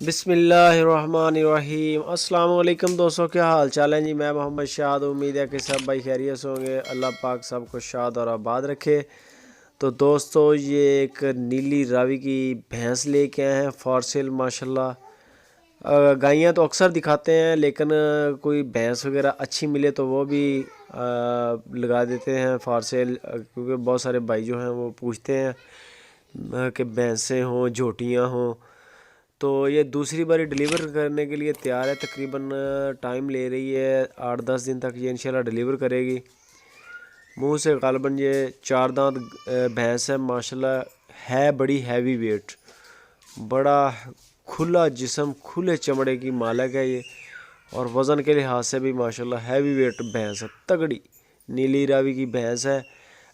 بسم اللہ الرحمن الرحیم۔ السلام علیکم دوستوں، کیا حال چال ہے جی؟ میں محمد شاد، امید ہے کہ سب بھائی خیریت سے ہوں گے۔ اللہ پاک سب کو شاد اور آباد رکھے۔ تو دوستو یہ ایک نیلی راوی کی بھینس لے کے آئے ہیں فار سیل ماشاءاللہ۔ گائیاں تو اکثر دکھاتے ہیں لیکن کوئی بھینس وغیرہ اچھی ملے تو وہ بھی لگا دیتے ہیں فار سیل، کیونکہ بہت سارے بھائی جو ہیں وہ پوچھتے ہیں کہ بھینسیں ہوں، جھوٹیاں ہوں۔ تو یہ دوسری باری ڈیلیور کرنے کے لیے تیار ہے، تقریباً ٹائم لے رہی ہے 8-10 دن تک یہ انشاءاللہ ڈیلیور کرے گی۔ منہ سے غالباً یہ 4 دانت بھینس ہے ماشاءاللہ، ہے بڑی ہیوی ویٹ، بڑا کھلا جسم، کھلے چمڑے کی مالک ہے یہ، اور وزن کے لحاظ سے بھی ماشاءاللہ ہیوی ویٹ بھینس ہے، تگڑی نیلی راوی کی بھینس ہے۔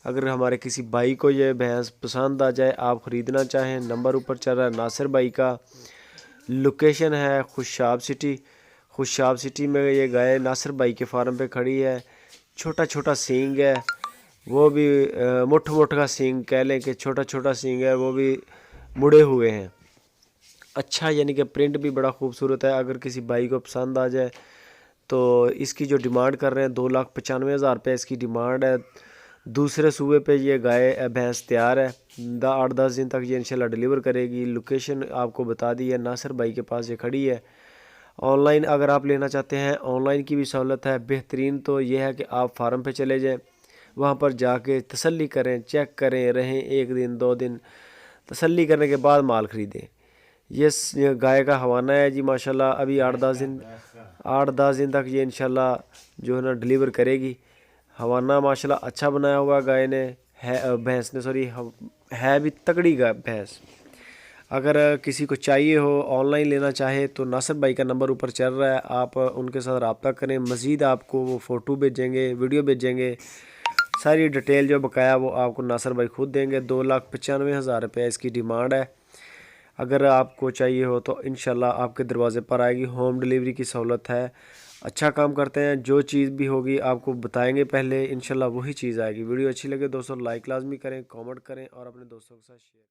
اگر ہمارے کسی بھائی کو یہ بھینس پسند آ جائے، آپ خریدنا چاہیں، نمبر اوپر چل رہا ہے ناصر بھائی کا، لوکیشن ہے خوشاب سٹی۔ خوشاب سٹی میں یہ گائے ناصر بھائی کے فارم پہ کھڑی ہے۔ چھوٹا چھوٹا سینگ ہے، وہ بھی مٹھ مٹھ کا سینگ کہہ لیں کہ چھوٹا چھوٹا سینگ ہے، وہ بھی مڑے ہوئے ہیں۔ اچھا یعنی کہ پرنٹ بھی بڑا خوبصورت ہے۔ اگر کسی بھائی کو پسند آ جائے تو اس کی جو ڈیمانڈ کر رہے ہیں 2,95,000 روپے اس کی ڈیمانڈ ہے۔ دوسرے صوبے پہ یہ گائے بھینس تیار ہے، 8-10 دن تک یہ انشاءاللہ ڈیلیور کرے گی۔ لوکیشن آپ کو بتا دی ہے، ناصر بھائی کے پاس یہ کھڑی ہے۔ آن لائن اگر آپ لینا چاہتے ہیں، آن لائن کی بھی سہولت ہے۔ بہترین تو یہ ہے کہ آپ فارم پہ چلے جائیں، وہاں پر جا کے تسلی کریں، چیک کریں، رہیں 1 دن 2 دن، تسلی کرنے کے بعد مال خریدیں۔ یہ گائے کا حوانہ ہے جی ماشاءاللہ، ابھی 8-10 دن تک یہ انشاءاللہ جو ہے نا ڈیلیور کرے گی۔ حوانہ ماشاءاللہ اچھا بنایا ہوا گائے نے، بھینس نے، سوری، ہے بھی تگڑی گائے بھینس۔ اگر کسی کو چاہیے ہو، آن لائن لینا چاہے تو ناصر بھائی کا نمبر اوپر چل رہا ہے، آپ ان کے ساتھ رابطہ کریں۔ مزید آپ کو وہ فوٹو بھیجیں گے، ویڈیو بھیجیں گے، ساری ڈیٹیل جو بقایا وہ آپ کو ناصر بھائی خود دیں گے۔ 2,95,000 روپے اس کی ڈیمانڈ ہے۔ اگر آپ کو چاہیے ہو تو انشاءاللہ آپ کے دروازے پر آئے گی، ہوم ڈیلیوری کی سہولت ہے۔ اچھا کام کرتے ہیں، جو چیز بھی ہوگی آپ کو بتائیں گے پہلے، انشاءاللہ وہی چیز آئے گی۔ ویڈیو اچھی لگے دوستوں لائک لازمی کریں، کامنٹ کریں اور اپنے دوستوں کے ساتھ شیئر کریں۔